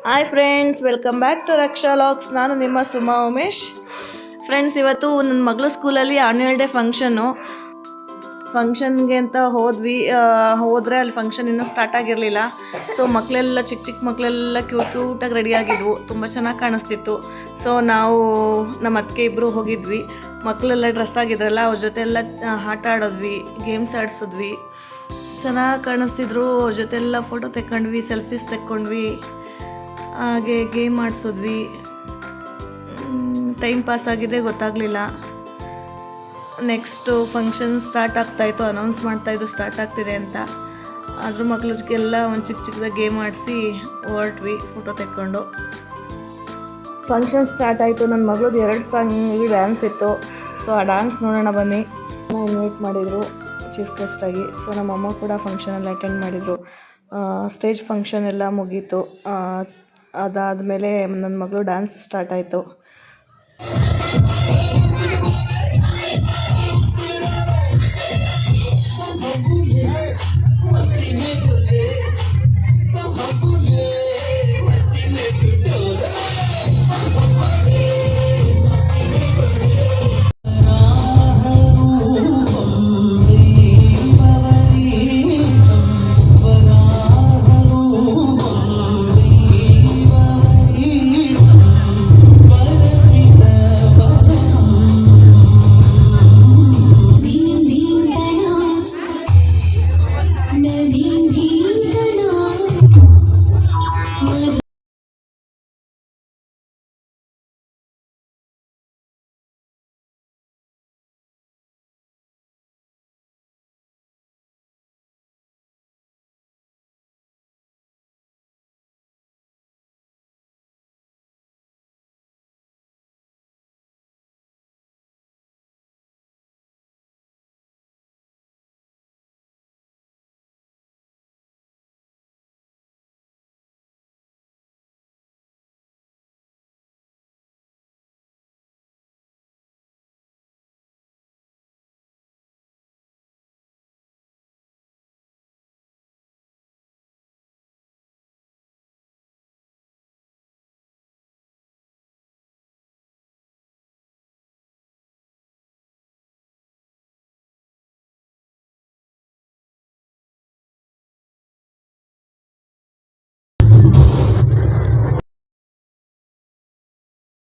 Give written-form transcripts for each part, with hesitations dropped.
Hi friends, welcome back to Raksha logs. ನಾನು ನಿಮ್ಮ Suma Umesh. Friends, ಇವತ್ತು ನನ್ನ ಮಗಳ ಸ್ಕೂಲಲ್ಲಿ ಆನ್ಯುವಲ್ ಡೇ ಫಂಕ್ಷನ್ಗೆ ಅಂತ ಹೋದರೆ ಅಲ್ಲಿ ಫಂಕ್ಷನ್ ಇನ್ನೂ ಸ್ಟಾರ್ಟ್ ಆಗಿರಲಿಲ್ಲ. ಸೊ ಮಕ್ಕಳೆಲ್ಲ ಚಿಕ್ಕ ಮಕ್ಕಳೆಲ್ಲ ಕ್ಯೂಟಾಗಿ ರೆಡಿಯಾಗಿದ್ವು, ತುಂಬ ಚೆನ್ನಾಗಿ ಕಾಣಿಸ್ತಿತ್ತು. ಸೊ ನಾವು ನಮ್ಮ ಅತ್ತಿಗೆ ಇಬ್ಬರು ಹೋಗಿದ್ವಿ. ಮಕ್ಕಳೆಲ್ಲ ಡ್ರೆಸ್ ಆಗಿದ್ರಲ್ಲ, ಅವ್ರ ಜೊತೆ ಎಲ್ಲ ಆಟ ಆಡೋದ್ವಿ, ಗೇಮ್ಸ್ ಆಡಿಸಿದ್ವಿ. ಚೆನ್ನಾಗಿ ಕಾಣಿಸ್ತಿದ್ರು. ಅವ್ರ ಜೊತೆ ಎಲ್ಲ ಫೋಟೋ ತೆಕ್ಕೊಂಡ್ವಿ, ಸೆಲ್ಫೀಸ್ ತೆಕ್ಕೊಂಡ್ವಿ, ಹಾಗೆ ಗೇಮ್ ಆಡಿಸಿದ್ವಿ. ಟೈಮ್ ಪಾಸ್ ಆಗಿದೆ, ಗೊತ್ತಾಗಲಿಲ್ಲ. ನೆಕ್ಸ್ಟು ಫಂಕ್ಷನ್ ಸ್ಟಾರ್ಟ್ ಆಗ್ತಾಯಿತ್ತು, ಅನೌನ್ಸ್ ಮಾಡ್ತಾಯಿದ್ದು ಸ್ಟಾರ್ಟ್ ಆಗ್ತಿದೆ ಅಂತ. ಆದರೂ ಮಕ್ಳಿಗೆಲ್ಲ ಒಂದು ಚಿಕ್ಕದಾಗಿ ಗೇಮ್ ಆಡಿಸಿ ಹೊರಟ್ವಿ ಫೋಟೋ ತೆಕ್ಕೊಂಡು. ಫಂಕ್ಷನ್ ಸ್ಟಾರ್ಟ್ ಆಯಿತು. ನನ್ನ ಮಗಳದ್ದು 2 ಸಾಂಗ್ ಡ್ಯಾನ್ಸ್ ಇತ್ತು. ಸೊ ಆ ಡ್ಯಾನ್ಸ್ ನೋಡೋಣ ಬನ್ನಿ. ಇನ್ವೈಟ್ ಮಾಡಿದರು ಚೀಫ್ ಗೆಸ್ಟಾಗಿ. ಸೊ ನಮ್ಮಮ್ಮ ಕೂಡ ಫಂಕ್ಷನಲ್ಲಿ ಅಟೆಂಡ್ ಮಾಡಿದರು. ಸ್ಟೇಜ್ ಫಂಕ್ಷನ್ ಎಲ್ಲ ಮುಗೀತು. ಅದಾದಮೇಲೆ ನನ್ನ ಮಗಳು ಡ್ಯಾನ್ಸ್ ಸ್ಟಾರ್ಟ್ ಆಯಿತು.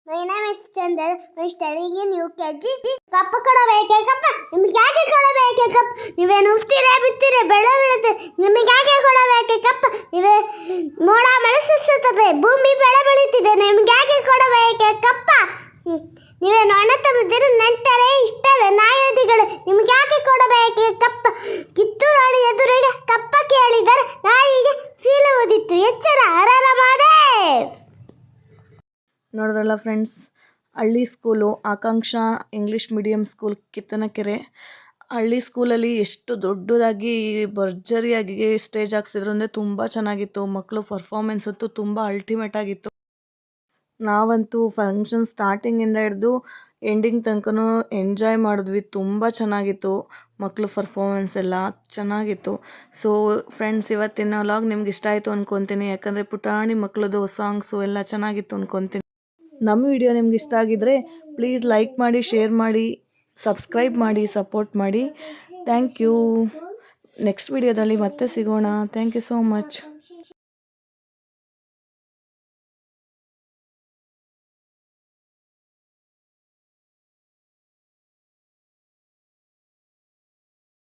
My name is Chandar. I'm studying in UKG. ಕಪ್ಪ ಕೊಡಬೇಕೆ ಕಪ್ಪ? ನಿಮಗೆ ಯಾಕೆ ಕೊಡಬೇಕೆ ಕಪ್ಪ? ನೀವೇ ನುಗ್ತೀರಾ ಬಿತ್ತೀರಾ ಬೆಳೆ ಬೆಳೆಯುತ್ತೆ, ನಿಮಗೆ ಯಾಕೆ ಕೊಡಬೇಕೆ ಕಪ್ಪ? ನೀವೇ ಮೋಡ ಮಳೆ ಸುರಿಸುತ್ತದೆ, ಭೂಮಿ ಬೆಳೆ ಬೆಳೀತಿದೆ, ನಿಮಗೆ ಯಾಕೆ ಕೊಡಬೇಕೆ ಕಪ್ಪ? ನೀವೇ ನೊಣ ತಂದಿದ್ದೀರಿ, ನಂಟರೆ ಇಷ್ಟವೇ ನಾಯೋದಿಗಳು, ನಿಮಗೆ ಯಾಕೆ ಕೊಡಬೇಕೆ ಕಪ್ಪ? ಕಿತ್ತೂರು ರಾಣಿ ಎದುರಿಗೆ ಕಪ್ಪ ಕೇಳಿದರೆ ನಾಯಿಗೆ ಸೀಲು ಓದಿತ್ತು, ಎಚ್ಚರ ಹರರ ಮಾದೇವ್. ನೋಡಿದ್ರಲ್ಲ ಫ್ರೆಂಡ್ಸ್, ಹಳ್ಳಿ school Akanksha English medium school Kittanakere. ಹಳ್ಳಿ ಸ್ಕೂಲಲ್ಲಿ ಎಷ್ಟು ದೊಡ್ಡದಾಗಿ ಭರ್ಜರಿಯಾಗಿ ಸ್ಟೇಜ್ ಹಾಕ್ಸಿದ್ರು ಅಂದರೆ ತುಂಬ ಚೆನ್ನಾಗಿತ್ತು. ಮಕ್ಕಳು ಪರ್ಫಾರ್ಮೆನ್ಸ್ ಅಂತೂ ತುಂಬ ಅಲ್ಟಿಮೇಟ್ ಆಗಿತ್ತು. ನಾವಂತೂ ಫಂಕ್ಷನ್ ಸ್ಟಾರ್ಟಿಂಗಿಂದ ಹಿಡಿದು ಎಂಡಿಂಗ್ ತನಕನೂ ಎಂಜಾಯ್ ಮಾಡಿದ್ವಿ. ತುಂಬ ಚೆನ್ನಾಗಿತ್ತು. ಮಕ್ಕಳು ಪರ್ಫಾರ್ಮೆನ್ಸ್ ಎಲ್ಲ ಚೆನ್ನಾಗಿತ್ತು. ಸೊ ಫ್ರೆಂಡ್ಸ್, ಇವತ್ತಿನ ವ್ಲಾಗ್ ನಿಮ್ಗೆ ಇಷ್ಟ ಆಯಿತು ಅಂದ್ಕೊತೀನಿ. ಯಾಕಂದರೆ ಪುಟಾಣಿ ಮಕ್ಕಳದು ಸಾಂಗ್ಸು ಎಲ್ಲ ಚೆನ್ನಾಗಿತ್ತು ಅಂದ್ಕೊತೀನಿ. ನಮ್ಮ ವಿಡಿಯೋ ನಿಮ್ಗೆ ಇಷ್ಟ ಆಗಿದ್ದರೆ ಪ್ಲೀಸ್ ಲೈಕ್ ಮಾಡಿ, ಶೇರ್ ಮಾಡಿ, ಸಬ್ಸ್ಕ್ರೈಬ್ ಮಾಡಿ, ಸಪೋರ್ಟ್ ಮಾಡಿ. Thank you. ನೆಕ್ಸ್ಟ್ ವಿಡಿಯೋದಲ್ಲಿ ಮತ್ತೆ ಸಿಗೋಣ. Thank you so much.